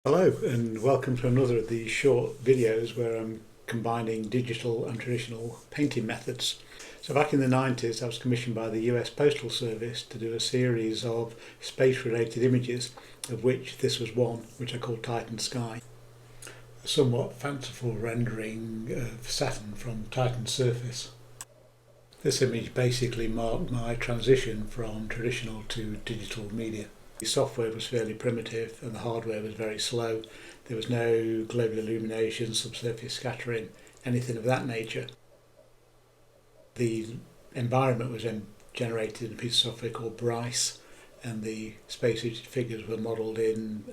Hello and welcome to another of these short videos where I'm combining digital and traditional painting methods. So back in the 90s I was commissioned by the US Postal Service to do a series of space related images, of which this was one, which I called Titan Sky. A somewhat fanciful rendering of Saturn from Titan's surface. This image basically marked my transition from traditional to digital media. The software was fairly primitive and the hardware was very slow. There was no global illumination, subsurface scattering, anything of that nature. The environment was then generated in a piece of software called Bryce, and the space-suited figures were modelled in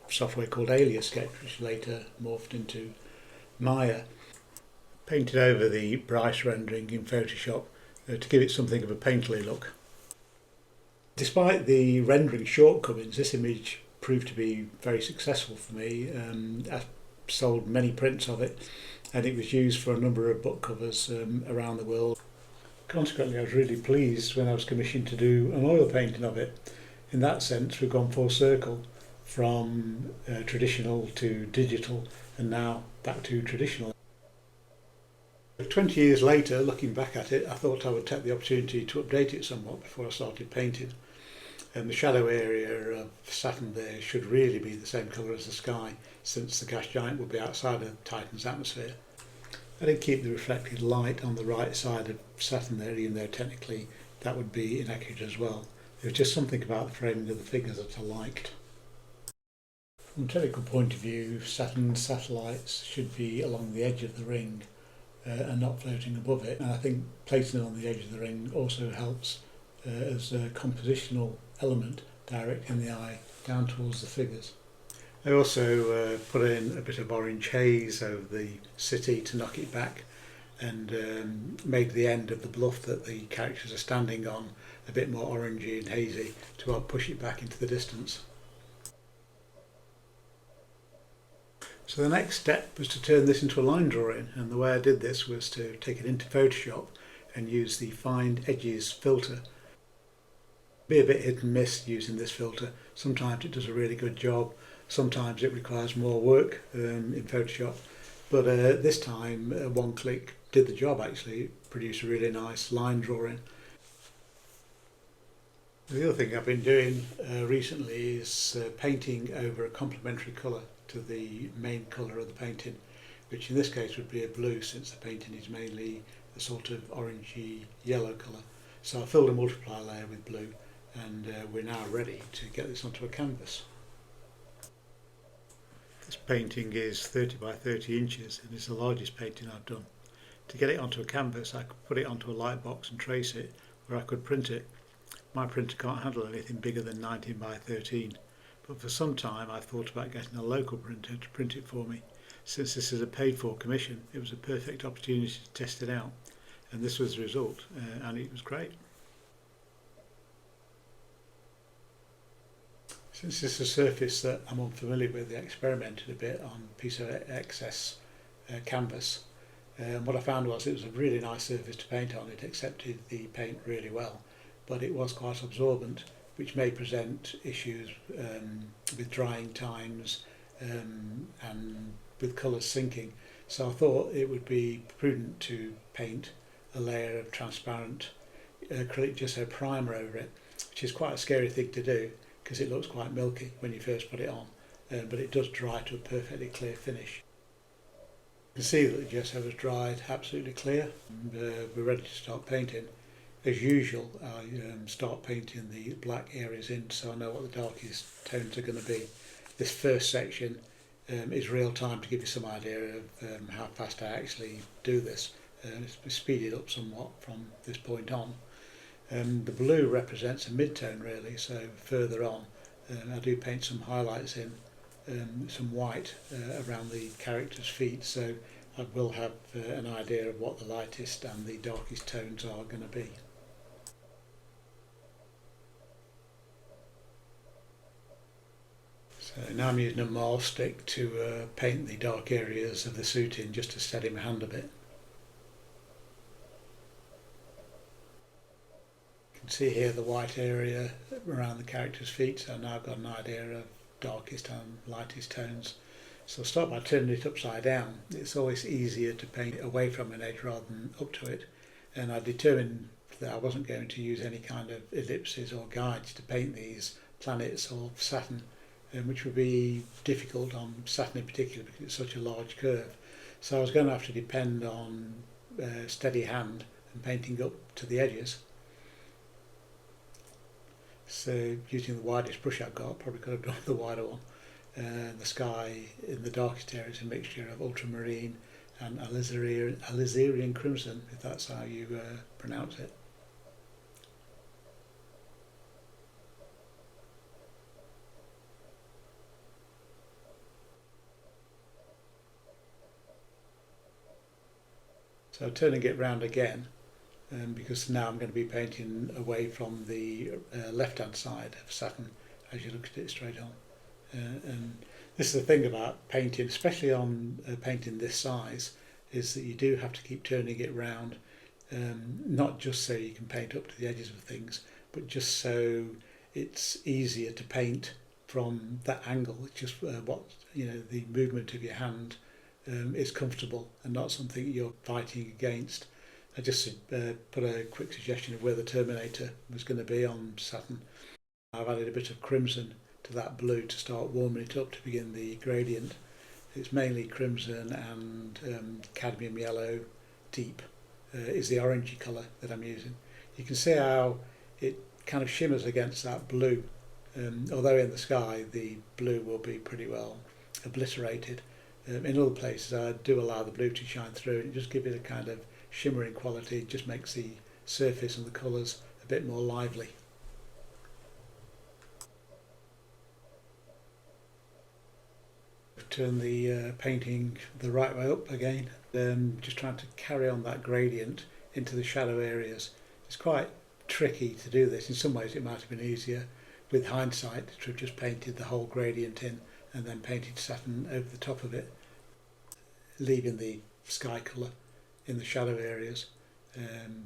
software called Alias Sketch, which later morphed into Maya. Painted over the Bryce rendering in Photoshop to give it something of a painterly look. Despite the rendering shortcomings, this image proved to be very successful for me. I sold many prints of it and it was used for a number of book covers around the world. Consequently, I was really pleased when I was commissioned to do an oil painting of it. In that sense, we've gone full circle from traditional to digital and now back to traditional. 20 years later, looking back at it, I thought I would take the opportunity to update it somewhat before I started painting. And the shadow area of Saturn there should really be the same colour as the sky, since the gas giant would be outside of Titan's atmosphere. I did keep the reflected light on the right side of Saturn there, even though technically that would be inaccurate as well. There was just something about the framing of the figures that I liked. From a technical point of view, Saturn's satellites should be along the edge of the ring and not floating above it. And I think placing it on the edge of the ring also helps as a compositional element, directing the eye down towards the figures. I also put in a bit of orange haze over the city to knock it back, and made the end of the bluff that the characters are standing on a bit more orangey and hazy to help push it back into the distance. So the next step was to turn this into a line drawing, and the way I did this was to take it into Photoshop and use the Find Edges filter. Be a bit hit and miss using this filter. Sometimes it does a really good job, sometimes it requires more work in Photoshop, but this time one click did the job actually. It produced a really nice line drawing. The other thing I've been doing recently is painting over a complementary colour to the main colour of the painting, which in this case would be a blue, since the painting is mainly a sort of orangey yellow colour. So I filled a multiply layer with blue, and we're now ready to get this onto a canvas. This painting is 30 by 30 inches and it's the largest painting I've done. To get it onto a canvas I could put it onto a light box and trace it, or I could print it. My printer can't handle anything bigger than 19 by 13, but for some time I thought about getting a local printer to print it for me. Since this is a paid for commission, it was a perfect opportunity to test it out, and this was the result, and it was great. Since this is a surface that I'm unfamiliar with, I experimented a bit on a piece of excess canvas. What I found was it was a really nice surface to paint on. It accepted the paint really well, but it was quite absorbent, which may present issues with drying times and with colours sinking. So I thought it would be prudent to paint a layer of transparent acrylic gesso primer over it, which is quite a scary thing to do because it looks quite milky when you first put it on, but it does dry to a perfectly clear finish. You can see that the gesso has dried absolutely clear, and we're ready to start painting. As usual, I start painting the black areas in so I know what the darkest tones are going to be. This first section is real time to give you some idea of how fast I actually do this. It's speeded up somewhat from this point on. The blue represents a mid-tone really, so further on I do paint some highlights in, some white around the character's feet, so I will have an idea of what the lightest and the darkest tones are going to be. So now I'm using a marl stick to paint the dark areas of the suit in, just to steady my hand a bit. You can see here the white area around the character's feet, so now I've got an idea of darkest and lightest tones. So I'll start by turning it upside down. It's always easier to paint away from an edge rather than up to it. And I determined that I wasn't going to use any kind of ellipses or guides to paint these planets or Saturn, which would be difficult on Saturn in particular because it's such a large curve. So I was going to have to depend on steady hand and painting up to the edges. So using the widest brush I've got, probably could have done the wider one. The sky in the darkest area is a mixture of ultramarine and alizarin crimson, if that's how you pronounce it. So turning it round again, because now I'm going to be painting away from the left-hand side of Saturn as you look at it straight on. And this is the thing about painting, especially on painting this size, is that you do have to keep turning it round, not just so you can paint up to the edges of things, but just so it's easier to paint from that angle. It's just the movement of your hand is comfortable and not something you're fighting against. I just put a quick suggestion of where the Terminator was going to be on Saturn. I've added a bit of crimson to that blue to start warming it up to begin the gradient. It's mainly crimson and cadmium yellow deep is the orangey colour that I'm using. You can see how it kind of shimmers against that blue, although in the sky the blue will be pretty well obliterated. In other places I do allow the blue to shine through and just give it a kind of shimmering quality. It just makes the surface and the colours a bit more lively. Turn the painting the right way up again, just trying to carry on that gradient into the shadow areas. It's quite tricky to do this. In some ways it might have been easier with hindsight to have just painted the whole gradient in and then painted Saturn over the top of it, leaving the sky colour in the shadow areas,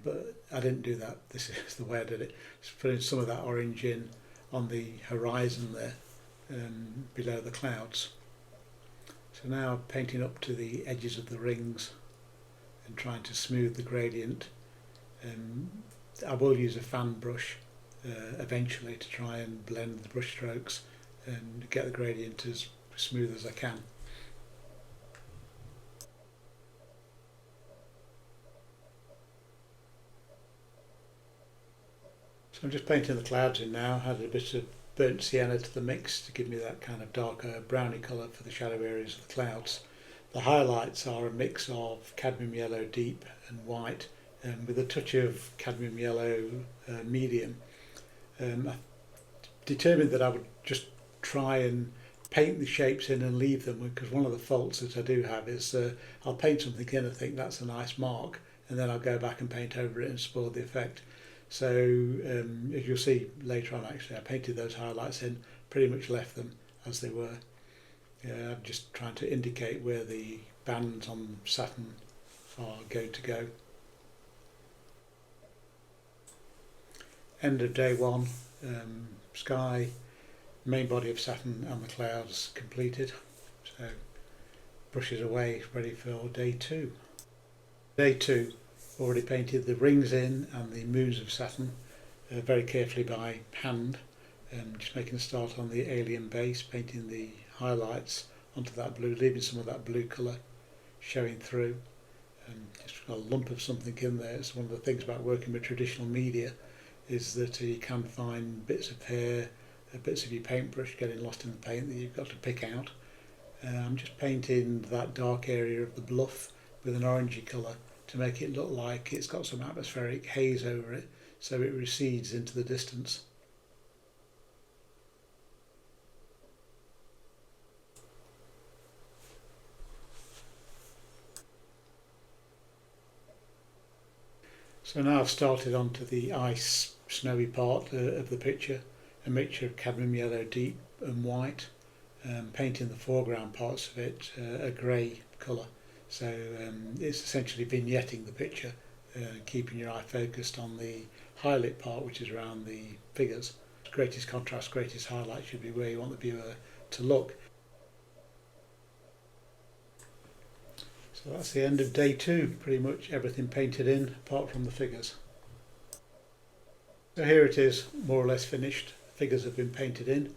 but I didn't do that. This is the way I did it. Just putting some of that orange in on the horizon there, below the clouds. So now painting up to the edges of the rings and trying to smooth the gradient. I will use a fan brush eventually to try and blend the brush strokes and get the gradient as smooth as I can. So I'm just painting the clouds in now. Added a bit of burnt sienna to the mix to give me that kind of darker browny colour for the shadow areas of the clouds. The highlights are a mix of cadmium yellow deep and white, with a touch of cadmium yellow medium. I determined that I would just try and paint the shapes in and leave them, because one of the faults that I do have is I'll paint something in and think that's a nice mark, and then I'll go back and paint over it and spoil the effect. So as you'll see later on, actually I painted those highlights in, pretty much left them as they were. I'm just trying to indicate where the bands on Saturn are going to go. End of day one, sky, main body of Saturn and the clouds completed. So brushes away, ready for day two. Day two, already painted the rings in and the moons of Saturn very carefully by hand, just making a start on the alien base, painting the highlights onto that blue, leaving some of that blue colour showing through. Just got a lump of something in there. It's one of the things about working with traditional media, is that you can find bits of hair, bits of your paintbrush getting lost in the paint that you've got to pick out. I'm just painting that dark area of the bluff with an orangey colour to make it look like it's got some atmospheric haze over it, so it recedes into the distance. So now I've started onto the ice snowy part of the picture, a mixture of cadmium yellow deep and white, painting the foreground parts of it a grey colour. So it's essentially vignetting the picture, keeping your eye focused on the highlight part, which is around the figures. Greatest contrast, greatest highlight should be where you want the viewer to look. So that's the end of day 2, pretty much everything painted in apart from the figures. So here it is, more or less finished. Figures have been painted in.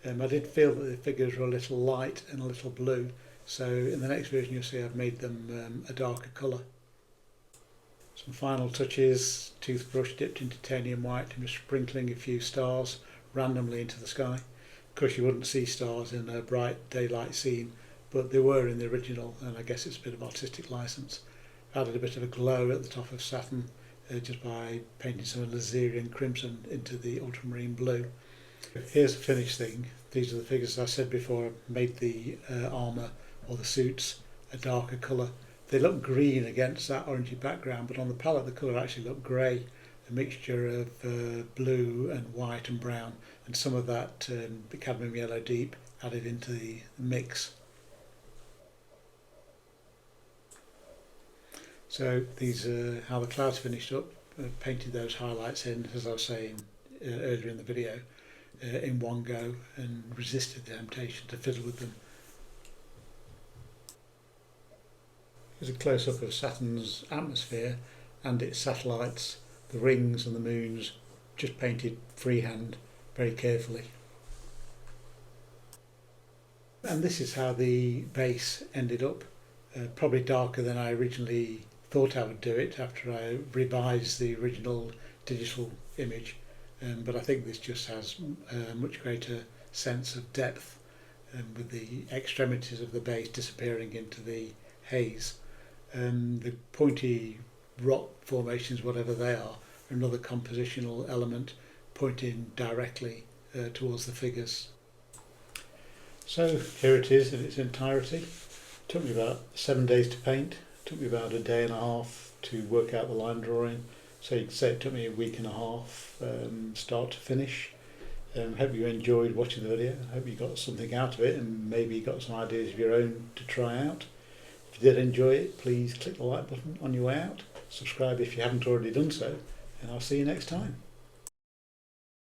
I did feel that the figures were a little light and a little blue, so in the next version you'll see I've made them a darker colour. Some final touches, toothbrush dipped in titanium white and just sprinkling a few stars randomly into the sky. Of course you wouldn't see stars in a bright daylight scene, but they were in the original, and I guess it's a bit of artistic licence. Added a bit of a glow at the top of Saturn just by painting some Laserian crimson into the ultramarine blue. Here's the finished thing. These are the figures, as I said before. I made the armour or the suits a darker colour. They look green against that orangey background, but on the palette the colour actually looked grey, a mixture of blue and white and brown, and some of that cadmium yellow deep added into the mix. So these are how the clouds finished up. Painted those highlights in, as I was saying earlier in the video, in one go, and resisted the temptation to fiddle with them. Here's a close-up of Saturn's atmosphere and its satellites, the rings and the moons, just painted freehand, very carefully. And this is how the base ended up, probably darker than I originally thought I would do it after I revised the original digital image, but I think this just has a much greater sense of depth, with the extremities of the base disappearing into the haze. The pointy rock formations, whatever they are another compositional element pointing directly towards the figures. So here it is in its entirety. It took me about 7 days to paint. Took me about a day and a half to work out the line drawing, so you could say it took me a week and a half start to finish. Hope you enjoyed watching the video. I hope you got something out of it and maybe got some ideas of your own to try out. If you did enjoy it, please click the like button on your way out, subscribe if you haven't already done so, and I'll see you next time.